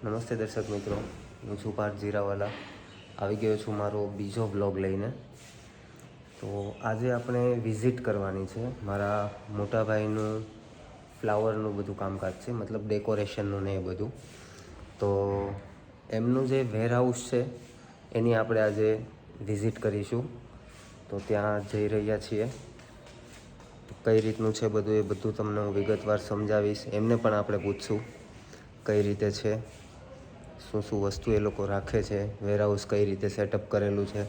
નમસ્તે દર્શક મિત્રો, હું છું પાર્થ જીરાવાલા. આવી ગયો છું મારો બીજો બ્લોગ લઈને. તો આજે આપણે વિઝિટ કરવાની છે મારા મોટા ભાઈનું ફ્લાવરનું બધું કામકાજ છે, મતલબ ડેકોરેશનનું ને એ બધું. તો એમનું જે વેરહાઉસ છે એની આપણે આજે વિઝિટ કરીશું. તો ત્યાં જઈ રહ્યા છીએ. કઈ રીતનું છે બધું એ બધું તમને હું વિગતવાર સમજાવીશ. એમને પણ આપણે પૂછશું કઈ રીતે છે, શું શું વસ્તુ એ લોકો રાખે છે, વેરહાઉસ કઈ રીતે સેટઅપ કરેલું છે.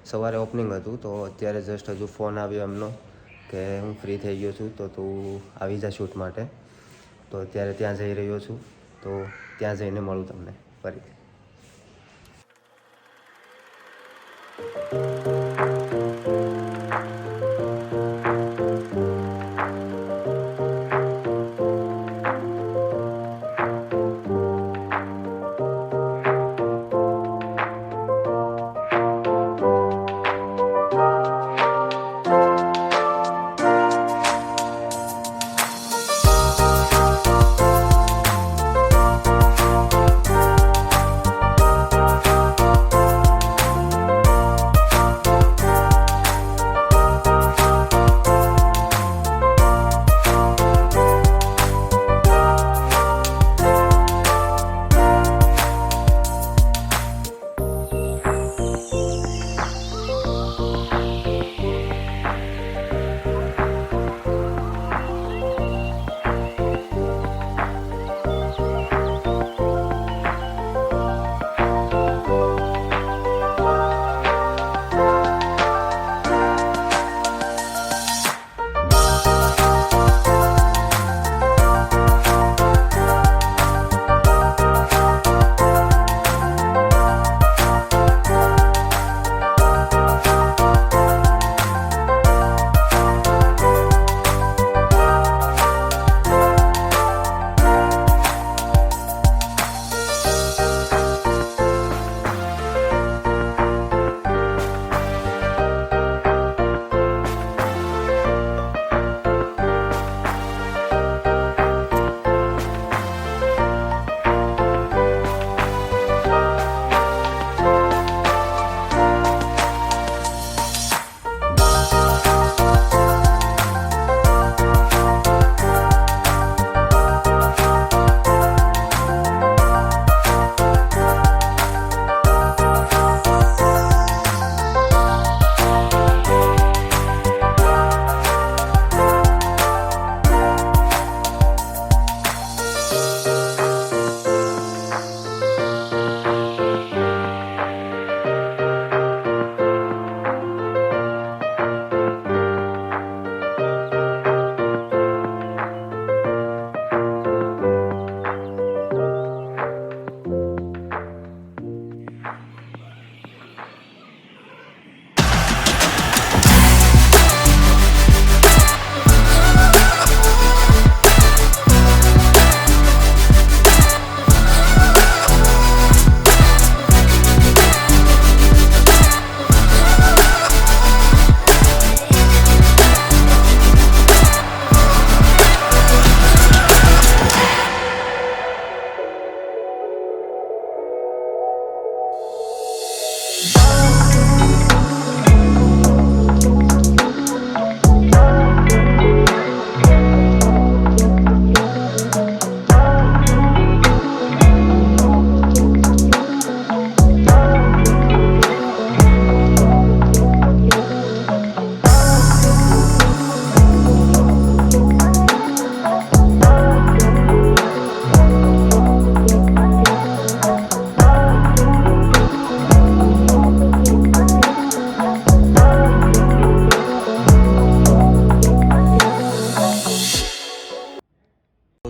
સવારે ઓપનિંગ હતું તો અત્યારે જસ્ટ હજુ ફોન આવ્યો એમનો કે હું ફ્રી થઈ ગયો છું તો તું આવી જા શૂટ માટે. તો અત્યારે ત્યાં જઈ રહ્યો છું, તો ત્યાં જઈને મળું તમને ફરીથી.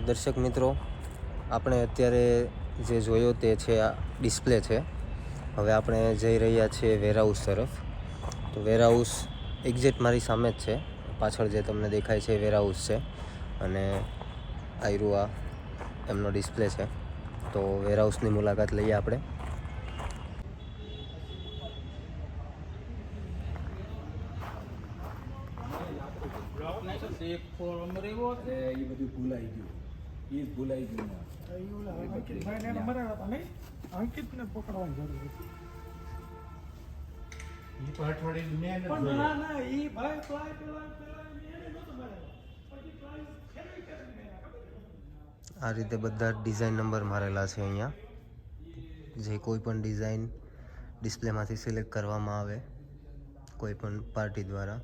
દર્શક મિત્રો, આપણે અત્યારે જે જોયો તે છે આ ડિસ્પ્લે છે. હવે આપણે જઈ રહ્યા છીએ વેરહાઉસ તરફ. તો વેરહાઉસ એક્ઝેક્ટ મારી સામે જ છે. પાછળ જે તમને દેખાય છે વેરહાઉસ છે અને આયરું આ એમનો ડિસ્પ્લે છે. તો વેરહાઉસની મુલાકાત લઈએ આપણે. એક ફોર્મ રહ્યો એ બધું ભૂલાઈ ગયું. ઈ જ ભૂલાઈ ગયું ને. એ ઓલા અંકિતભાઈને એને મરાવ્યા હતા નહીં? અંકિતને પકડવાની જરૂર હતી. ઈ તો અઠવાડિયું મેં નથી પણ જોયું. ના એ ભાઈ પેલા એને નહોતો મરાવ્યો. પછી પ્લાય ફેરવી કરીને ખબર આ રીતે બધા ડિઝાઇન નંબર મારેલા છે અહીંયા. જે કોઈ પણ ડિઝાઇન ડિસ્પ્લેમાંથી સિલેક્ટ કરવામાં આવે કોઈ પણ પાર્ટી દ્વારા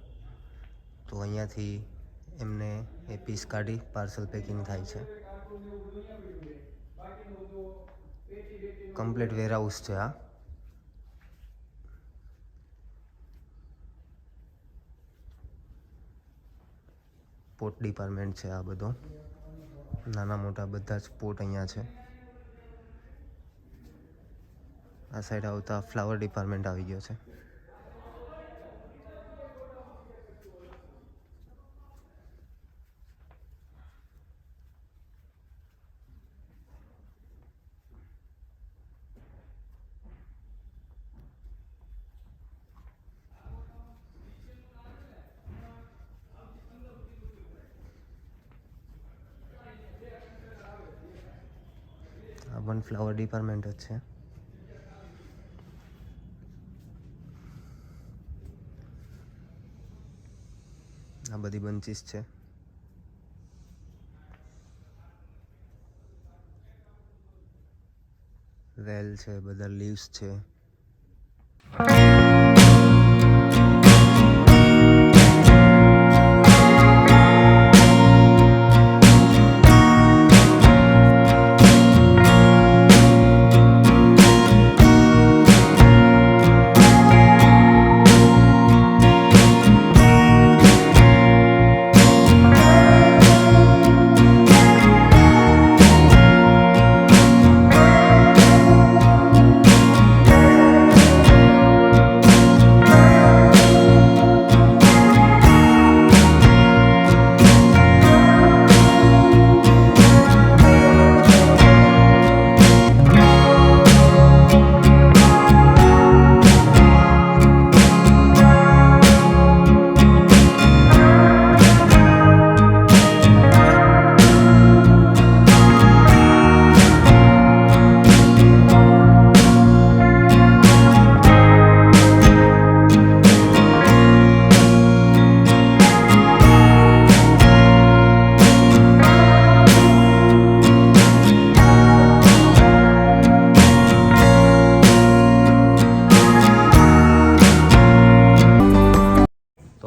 તો અહીંયાથી એમને એ પીસ કાઢી પાર્સલ પેકિંગ થાય છે. કમ્પ્લીટ વેરહાઉસ છે આ. પોટ ડિપાર્ટમેન્ટ છે આ બધો. નાના મોટા બધા જ પોટ અહીંયા છે. આ સાઈડ આવતા ફ્લાવર ડિપાર્ટમેન્ટ આવી ગયો છે. આ પણ ફ્લાવર ડિપાર્ટમેન્ટ જ છે. આ બધી બંચીસ છે. વેલ છે, બધા લીવ્સ છે.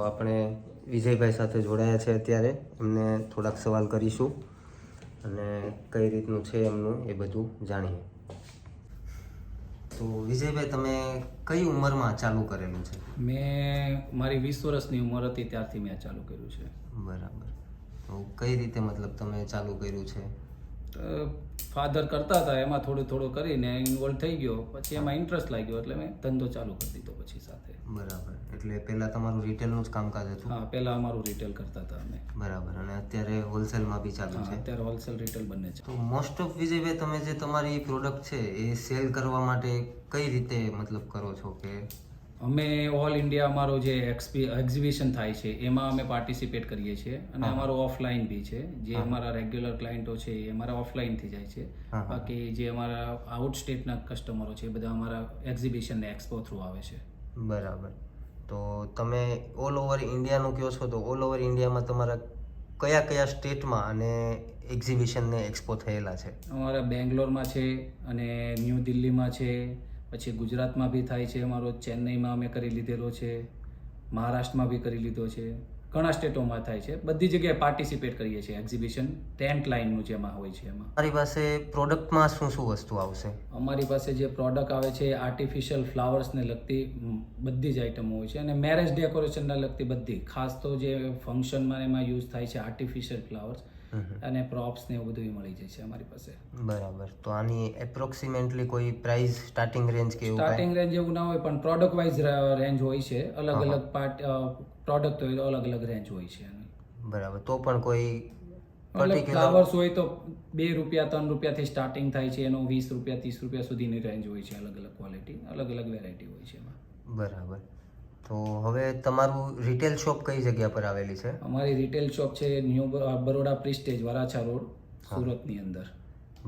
આપણે વિજયભાઈ સાથે જોડાયા છે અત્યારે. એમને થોડાક સવાલ કરીશું અને કઈ રીતનું છે એમનું એ બધું જાણીએ. તો વિજયભાઈ, તમે કઈ ઉંમરમાં ચાલુ કરેલું છે? મેં મારી 20 વર્ષની ઉંમર હતી ત્યારથી મેં ચાલુ કર્યું છે. બરાબર. તો કઈ રીતે મતલબ તમે ચાલુ કર્યું છે? ફાધર કરતા હતા એમાં થોડું થોડું કરીને ઇન્વોલ્વ થઈ ગયો, પછી એમાં ઇન્ટરેસ્ટ લાગ્યો એટલે મેં ધંધો ચાલુ કરી દીધો પછી સાથે. બરાબર. એટલે પહેલાં તમારું રિટેલનું જ કામકાજ હતું? હા, પહેલાં અમારું રિટેલ કરતા હતા અમે. બરાબર. અને અત્યારે હોલસેલમાં બી ચાલુ હા, છે? અત્યારે હોલસેલ રિટેલ બંને છે. તો મોસ્ટ ઓફ વિજયભાઈ, તમે જે તમારી પ્રોડક્ટ છે એ સેલ કરવા માટે કઈ રીતે મતલબ કરો છો? કે અમે ઓલ ઇન્ડિયા અમારો જે એક્ઝિબિશન થાય છે એમાં અમે પાર્ટિસિપેટ કરીએ છીએ અને અમારો ઓફલાઈન બી છે. જે અમારા રેગ્યુલર ક્લાયન્ટો છે એ અમારા ઓફલાઈનથી જાય છે. બાકી જે અમારા આઉટ સ્ટેટના કસ્ટમરો છે એ બધા અમારા એક્ઝિબિશન ને એક્સપો થ્રુ આવે છે. બરાબર. તો તમે ઓલ ઓવર ઇન્ડિયાનું કહો છો, તો ઓલ ઓવર ઇન્ડિયામાં તમારા કયા કયા સ્ટેટમાં અને એક્ઝિબિશન ને એક્સપો થયેલા છે? અમારા બેંગ્લોરમાં છે અને ન્યૂ દિલ્હીમાં છે, પછી ગુજરાતમાં બી થાય છે અમારો, ચેન્નઈમાં અમે કરી લીધેલો છે, મહારાષ્ટ્રમાં બી કરી લીધો છે, ઘણા સ્ટેટોમાં થાય છે. બધી જગ્યાએ પાર્ટિસિપેટ કરીએ છીએ એક્ઝિબિશન ટેન્ટ લાઇનનું જેમાં હોય છે એમાં. તમારી પાસે પ્રોડક્ટમાં શું શું વસ્તુ આવશે? અમારી પાસે જે પ્રોડક્ટ આવે છે આર્ટિફિશિયલ ફ્લાવર્સને લગતી બધી જ આઇટમો હોય છે અને મેરેજ ડેકોરેશનને લગતી બધી, ખાસ તો જે ફંક્શનમાં એમાં યુઝ થાય છે આર્ટિફિશિયલ ફ્લાવર્સ અને પ્રોપ્સ ને એવું બધું મળી જાય છે અમારી પાસે. બરાબર. તો આની એપ્રોક્સિમેટલી કોઈ પ્રાઇસ સ્ટાર્ટિંગ રેન્જ કે એવું? સ્ટાર્ટિંગ રેન્જ એવું ના હોય, પણ પ્રોડક્ટ વાઇઝ રેન્જ હોય છે. અલગ અલગ પ્રોડક્ટ હોય તો અલગ અલગ રેન્જ હોય છે. બરાબર. તો પણ કોઈ મતલબ ફ્લાવર્સ હોય તો ₹2 ₹3 થી સ્ટાર્ટિંગ થાય છે, એનો ₹20 ₹30 સુધીની રેન્જ હોય છે. અલગ અલગ ક્વોલિટી, અલગ અલગ વેરાયટી હોય છે એમાં. બરાબર. તો હવે તમારું રિટેલ શોપ કઈ જગ્યા પર આવેલી છે? અમારી રિટેલ શોપ છે new Baroda Prestige, Varachha road, સુરતની અંદર.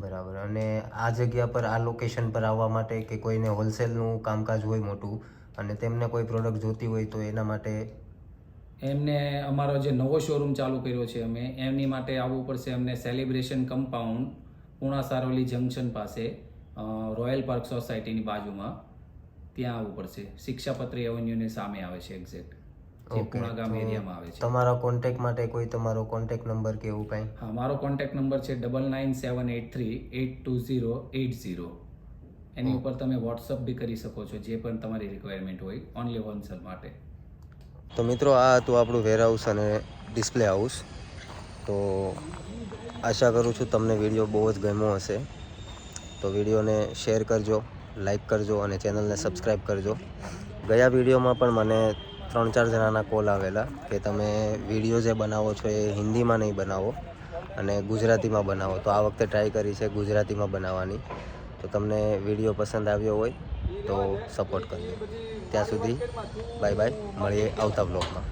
બરાબર. અને આ જગ્યા પર આ લોકેશન પર આવવા માટે કે કોઈને હોલસેલનું કામકાજ હોય મોટું અને તેમને કોઈ પ્રોડક્ટ જોતી હોય તો એના માટે એમને અમારો જે નવો શોરૂમ ચાલુ કર્યો છે અમે એમની માટે આવવું પડશે. એમને celebration compound Puna Saroli junction પાસે રોયલ પાર્ક સોસાયટીની બાજુમાં ત્યાં આવવું પડશે. શિક્ષાપત્રી એવન્યુની સામે આવે છે એક્ઝેક્ટ, જે પૂણા ગામ એરિયામાં આવે છે. તમારા કોન્ટેક્ટ માટે કોઈ તમારો કોન્ટેક્ટ નંબર કે એવું કાંઈ? હા, મારો કોન્ટેક્ટ નંબર છે 9978382080. એની ઉપર તમે વોટ્સઅપ બી કરી શકો છો જે પણ તમારી રિક્વાયરમેન્ટ હોય ઓનલી હોલસેલ માટે. તો મિત્રો આ હતું આપણું વેરહાઉસ અને ડિસ્પ્લે હાઉસ. તો આશા કરું છું તમને વિડીયો બહુ જ ગમ્યો હશે. તો વિડીયોને શેર કરજો, લાઈક કરજો અને ચેનલને સબસ્ક્રાઈબ કરજો. ગયા વિડીયોમાં પણ મને 3-4 જણાના કોલ આવેલા કે તમે વિડીયો જે બનાવો છો એ હિન્દીમાં નહીં બનાવો અને ગુજરાતીમાં બનાવો. તો આ વખતે ટ્રાય કરી છે ગુજરાતીમાં બનાવવાની. તો તમને વિડીયો પસંદ આવ્યો હોય તો સપોર્ટ કરજો. ત્યાં સુધી બાય બાય, મળીએ આવતા બ્લોગમાં.